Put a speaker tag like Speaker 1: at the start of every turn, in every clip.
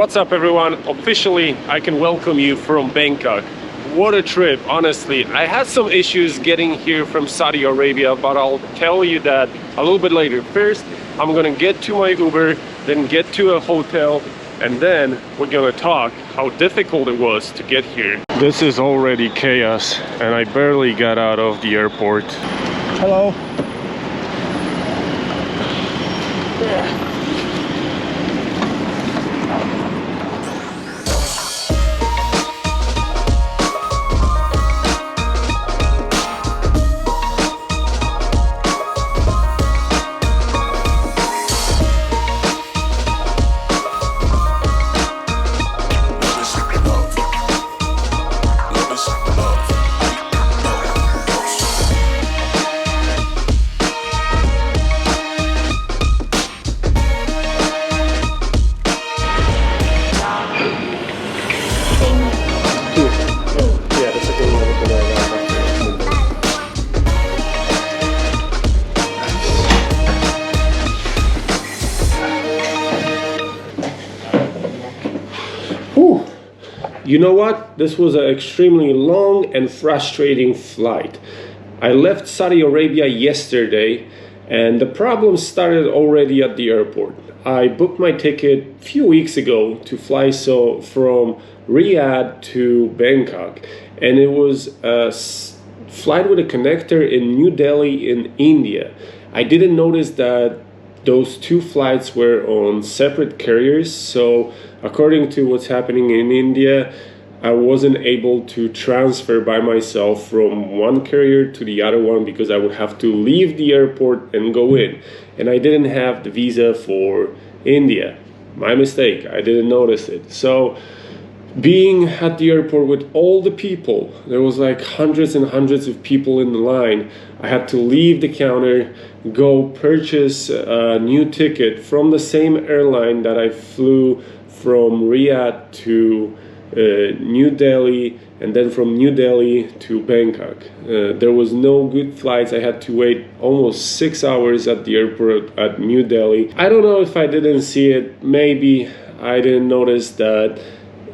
Speaker 1: What's up everyone? Officially, I can welcome you from Bangkok. What a trip, honestly. I had some issues getting here from Saudi Arabia, but I'll tell you that a little bit later. First, I'm gonna get to my Uber, then get to a hotel, and then we're gonna talk how difficult it was to get here. This is already chaos, and I barely got out of the airport. Hello. You know what? This was an extremely long and frustrating flight. I left Saudi Arabia yesterday and the problem started already at the airport. I booked my ticket a few weeks ago to fly from Riyadh to Bangkok, and it was a flight with a connector in New Delhi in India. I didn't notice that those two flights were on separate carriers, so according to what's happening in India, I wasn't able to transfer by myself from one carrier to the other one because I would have to leave the airport and go in. And I didn't have the visa for India. My mistake, I didn't notice it. So being at the airport with all the people, there was like hundreds and hundreds of people in the line. I had to leave the counter, go purchase a new ticket from the same airline that I flew from Riyadh to New Delhi, and then from New Delhi to Bangkok. There was no good flights. I had to wait almost 6 hours at the airport at New Delhi. I don't know if I didn't see it. Maybe I didn't notice that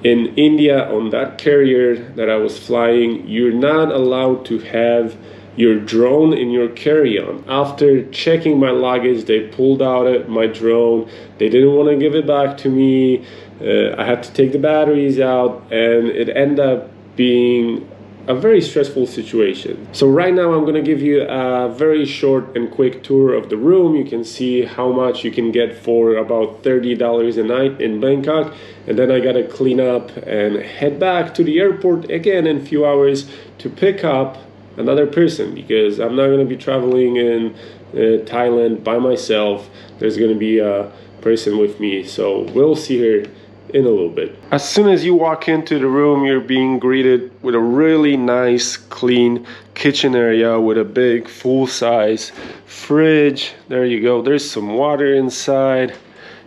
Speaker 1: in India, on that carrier that I was flying, you're not allowed to have your drone in your carry-on. After checking my luggage, they pulled out my drone. They didn't want to give it back to me. I had to take the batteries out, and it ended up being a very stressful situation. So right now I'm going to give you a very short and quick tour of the room. You can see how much you can get for about $30 a night in Bangkok, and then I gotta clean up and head back to the airport again in a few hours to pick up another person, because I'm not going to be traveling in Thailand by myself. There's going to be a person with me, so we'll see her in a little bit. As soon as you walk into the room, you're being greeted with a really nice clean kitchen area with a big full-size fridge. There you go. There's some water inside.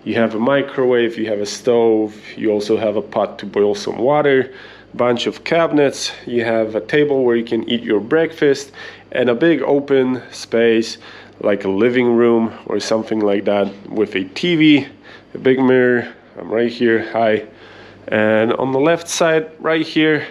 Speaker 1: You have a microwave, you have a stove, you also have a pot to boil some water, bunch of cabinets, you have a table where you can eat your breakfast, and a big open space like a living room or something like that with a TV, a big mirror. I'm right here, hi. And on the left side right here,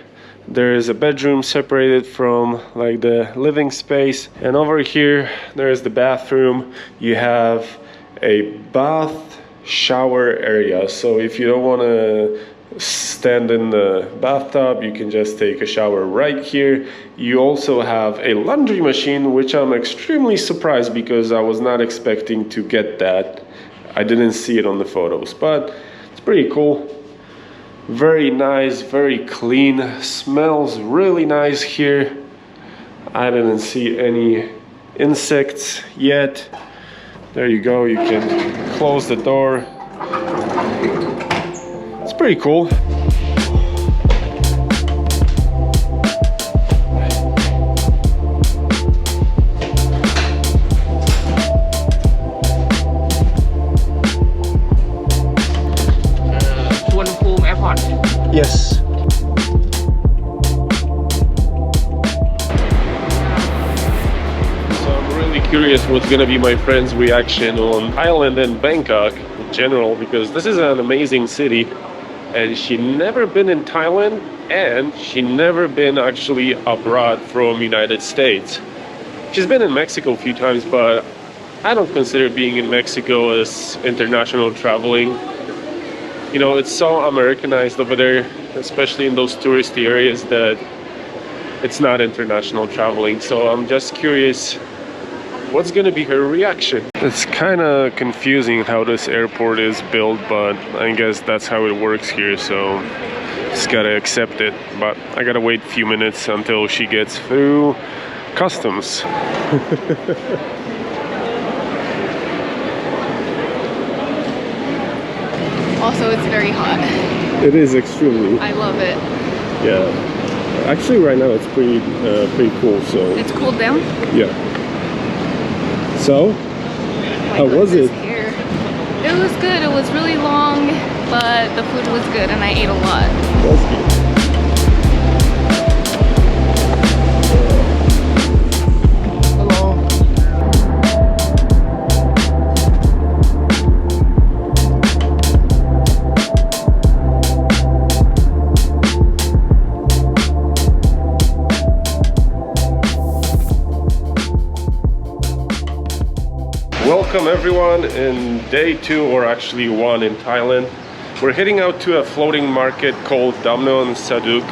Speaker 1: there is a bedroom separated from like the living space, and over here there's the bathroom. You have a bath shower area, so if you don't want to stand in the bathtub, you can just take a shower right here. You also have a laundry machine, which I'm extremely surprised because I was not expecting to get that. I didn't see it on the photos, but it's pretty cool. Very nice, very clean, smells really nice here. I didn't see any insects yet. There you go, you can close the door. It's pretty cool. Yes. So I'm really curious what's gonna be my friend's reaction on Thailand and Bangkok in general, because this is an amazing city. and she never been in Thailand, and she never been actually abroad from United States. She's been in Mexico a few times, but I don't consider being in Mexico as international traveling. You know, it's so Americanized over there, especially in those touristy areas, that it's not international traveling. So I'm just curious, what's gonna be her reaction? It's kind of confusing how this airport is built, but I guess that's how it works here, so just gotta accept it. But I gotta wait a few minutes until she gets through customs.
Speaker 2: Also, it's very hot.
Speaker 1: It is extremely.
Speaker 2: I love it.
Speaker 1: Yeah. Actually, right now it's pretty cool. So
Speaker 2: it's cooled down.
Speaker 1: Yeah. So, how was it?
Speaker 2: Here. It was good. It was really long, but the food was good, and I ate a lot.
Speaker 1: That's good. Welcome everyone in day 2, or actually 1, in Thailand. We're heading out to a floating market called Damnon Saduk,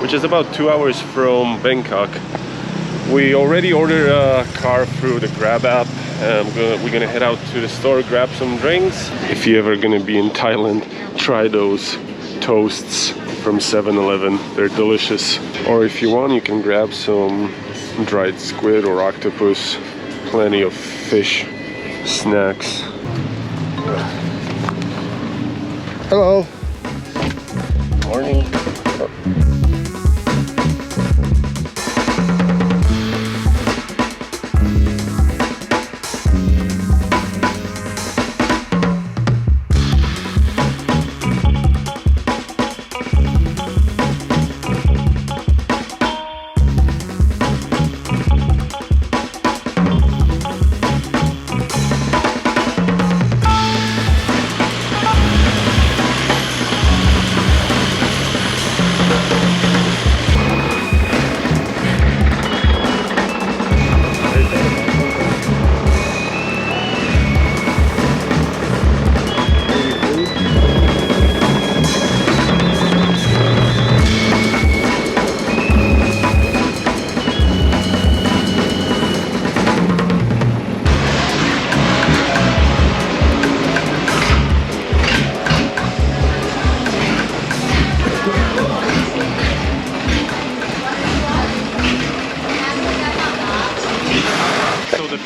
Speaker 1: which is about 2 hours from Bangkok. We already ordered a car through the Grab app. We're gonna head out to the store, grab some drinks. If you're ever gonna be in Thailand, try those toasts from 7-Eleven. They're delicious. Or if you want, you can grab some dried squid or octopus. Plenty of fish snacks. Hello. Morning.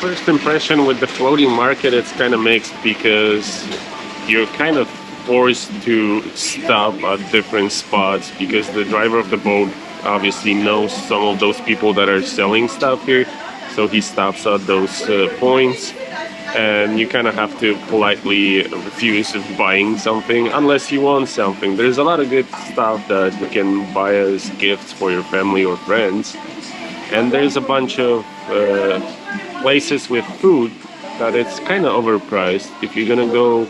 Speaker 1: First impression with the floating market, it's kind of mixed, because you're kind of forced to stop at different spots, because the driver of the boat obviously knows some of those people that are selling stuff here, so he stops at those points, and you kind of have to politely refuse buying something unless you want something. There's a lot of good stuff that you can buy as gifts for your family or friends, and there's a bunch of places with food that it's kind of overpriced. If you're gonna go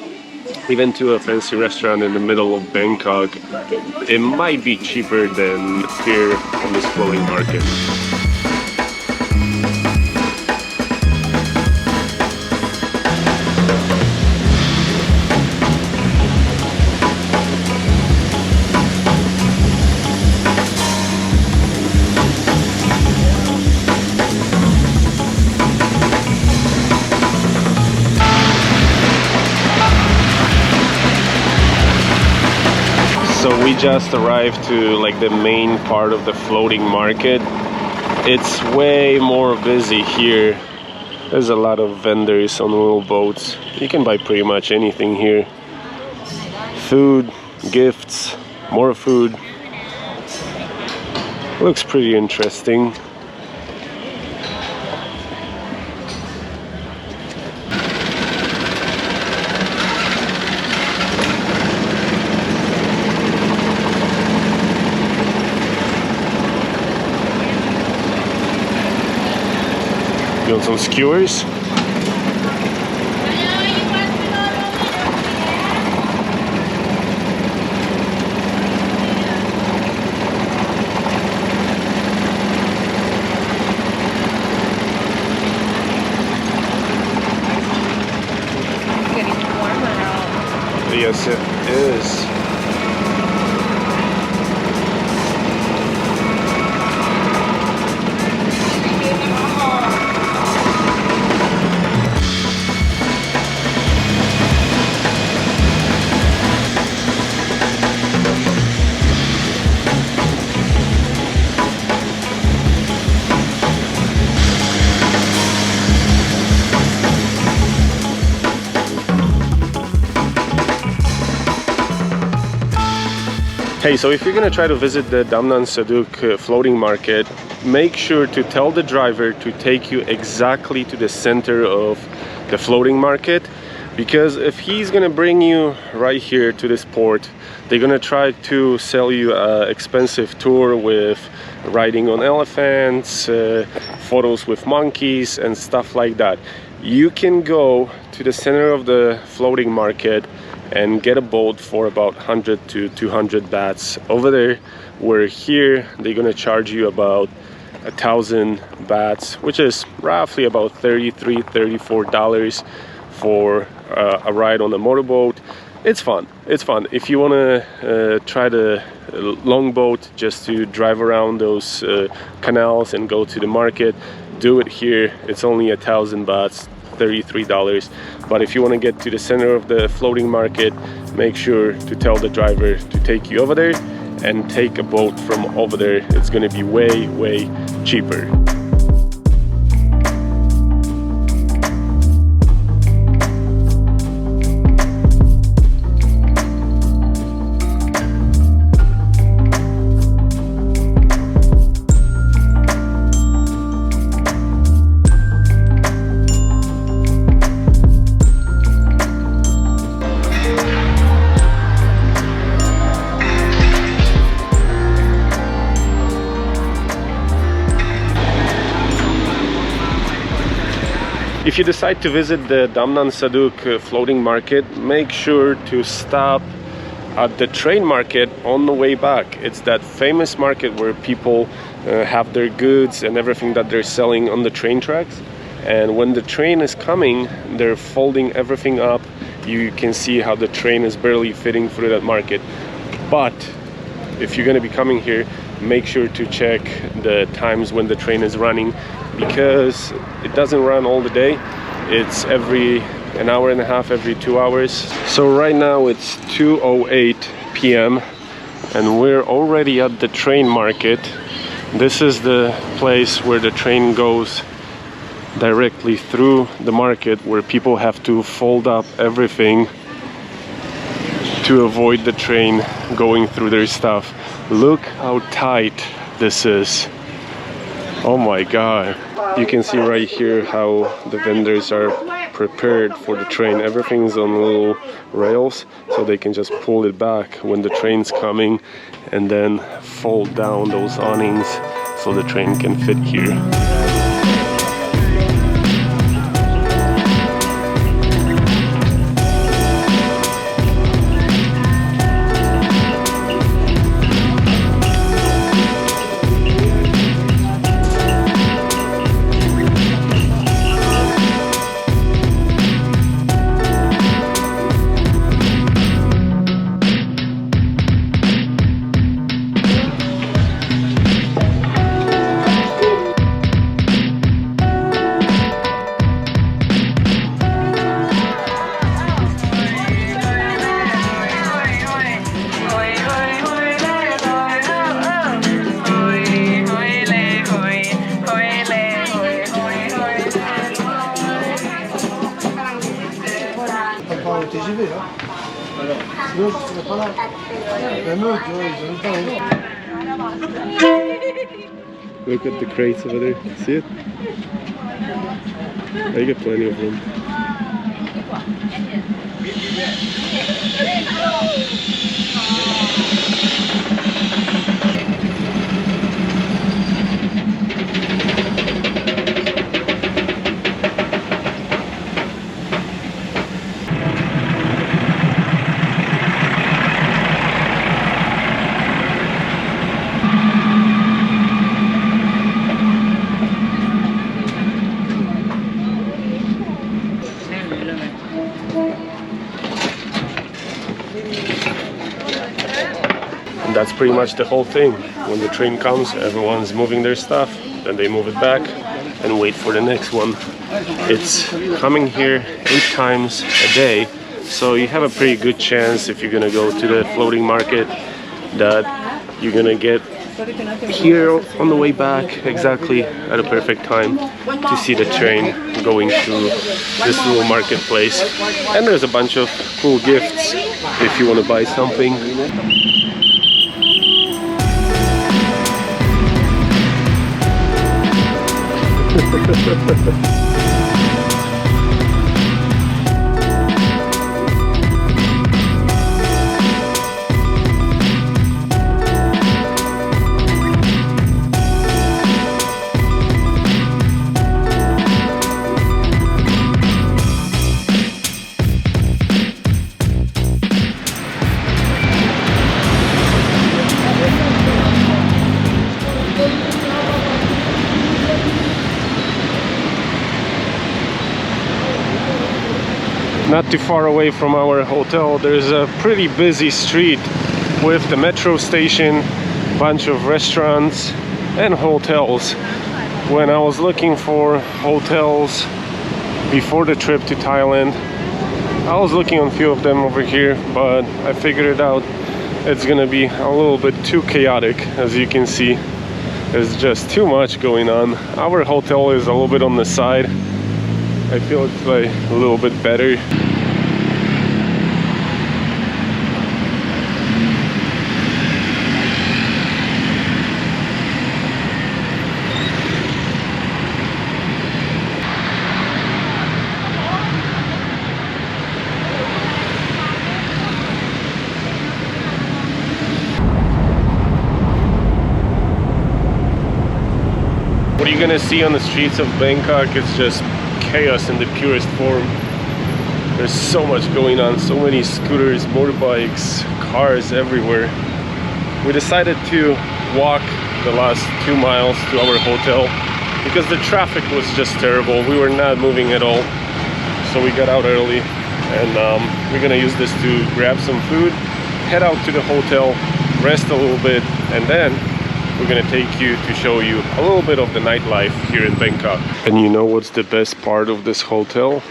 Speaker 1: even to a fancy restaurant in the middle of Bangkok, it might be cheaper than here on this floating market. So we just arrived to like the main part of the floating market. It's way more busy here. There's a lot of vendors on little boats. You can buy pretty much anything here. Food, gifts, more food. Looks pretty interesting. You want some skewers? busy as it is. Hey, so if you're gonna try to visit the Damnan Saduk floating market, make sure to tell the driver to take you exactly to the center of the floating market, because if he's gonna bring you right here to this port, they're gonna try to sell you an expensive tour with riding on elephants, photos with monkeys and stuff like that. You can go to the center of the floating market and get a boat for about 100 to 200 bahts over there, where here they're gonna charge you about 1,000 bahts, which is roughly about $33–34 for a ride on a motorboat. It's fun. It's fun. If you want to try the longboat just to drive around those canals and go to the market, do it here. It's only 1,000 bahts, $33. But if you want to get to the center of the floating market, make sure to tell the driver to take you over there and take a boat from over there. It's going to be way cheaper. If you decide to visit the Damnan Saduk floating market, make sure to stop at the train market on the way back. It's that famous market where people have their goods and everything that they're selling on the train tracks. And when the train is coming, they're folding everything up. You can see how the train is barely fitting through that market. But if you're going to be coming here, make sure to check the times when the train is running, because it doesn't run all the day. It's every an hour and a half, every 2 hours. So right now it's 2:08 p.m. and we're already at the train market. This is the place where the train goes directly through the market, where people have to fold up everything to avoid the train going through their stuff. Look how tight this is. Oh my god. You can see right here how the vendors are prepared for the train. Everything's on little rails, so they can just pull it back when the train's coming and then fold down those awnings so the train can fit here. Look at the crates over there. See it? I got plenty of room. pretty much the whole thing. When the train comes, everyone's moving their stuff, then they move it back and wait for the next one. It's coming here 8 times a day, so you have a pretty good chance if you're gonna go to the floating market that you're gonna get here on the way back exactly at a perfect time to see the train going through this little marketplace. And there's a bunch of cool gifts if you want to buy something. Not too far away from our hotel, there's a pretty busy street with the metro station, bunch of restaurants and hotels. When I was looking for hotels before the trip to Thailand, I was looking on a few of them over here, but I figured it out. It's gonna be a little bit too chaotic. As you can see, there's just too much going on. Our hotel is a little bit on the side. I feel it's like a little bit better. What you're gonna see on the streets of Bangkok is just chaos in the purest form. There's so much going on, so many scooters, motorbikes, cars everywhere. We decided to walk the last 2 miles to our hotel because the traffic was just terrible. We were not moving at all, so we got out early, and we're gonna use this to grab some food, head out to the hotel, rest a little bit, and then we're gonna take you to show you a little bit of the nightlife here in Bangkok. And you know what's the best part of this hotel?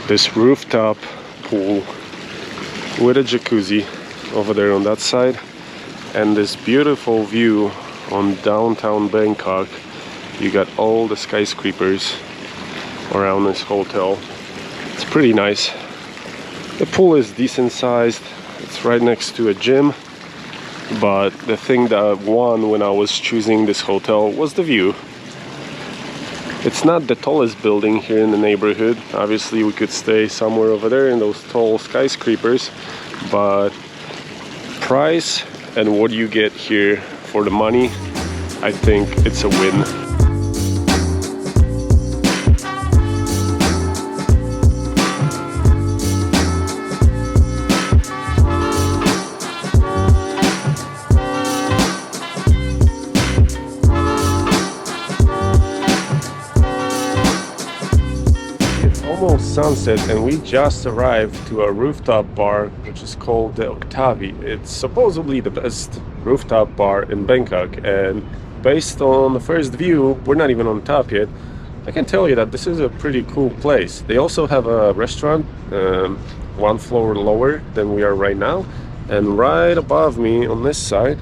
Speaker 1: This rooftop pool with a jacuzzi over there on that side, and this beautiful view on downtown Bangkok. You got all the skyscrapers around this hotel. It's pretty nice. The pool is decent sized. It's right next to a gym. But the thing that won when I was choosing this hotel was the view. It's not the tallest building here in the neighborhood. Obviously we could stay somewhere over there in those tall skyscrapers, but price and what you get here for the money, I think it's a win. Almost sunset, and we just arrived to a rooftop bar which is called the Octavi. It's supposedly the best rooftop bar in Bangkok, and based on the first view, we're not even on top yet, I can tell you that this is a pretty cool place. They also have a restaurant 1 floor lower than we are right now, and right above me on this side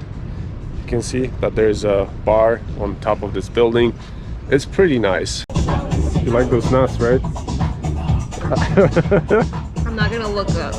Speaker 1: you can see that there's a bar on top of this building. It's pretty nice. You like those nuts, right?
Speaker 2: I'm not gonna look up.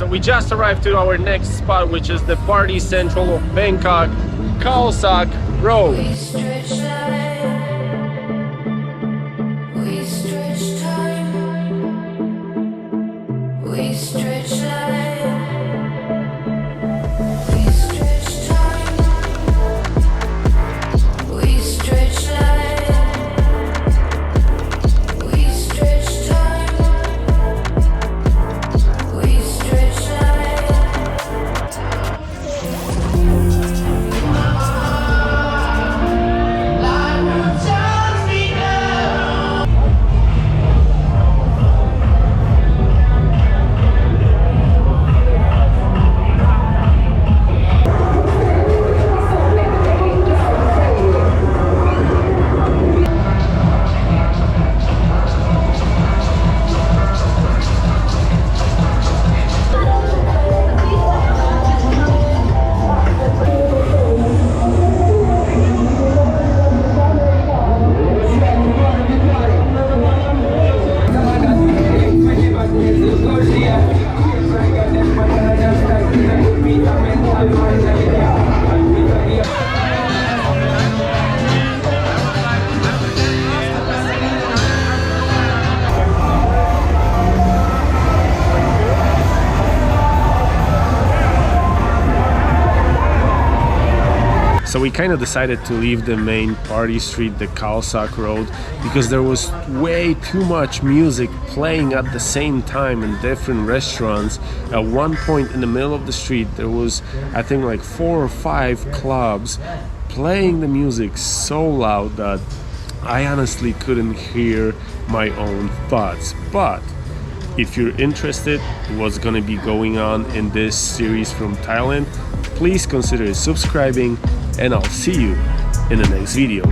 Speaker 1: We just arrived to our next spot, which is the party central of Bangkok, Khao Sak Road.
Speaker 3: We stretch time. We stretch time. We stretch time. We stretch time. We stretch time. We stretch time. We stretch
Speaker 1: So we kind of decided to leave the main party street, the Khao Sak Road, because there was way too much music playing at the same time in different restaurants. At one point in the middle of the street, there was, I think, like 4 or 5 clubs playing the music so loud that I honestly couldn't hear my own thoughts. But if you're interested in what's gonna be going on in this series from Thailand, please consider subscribing, and I'll see you in the next video.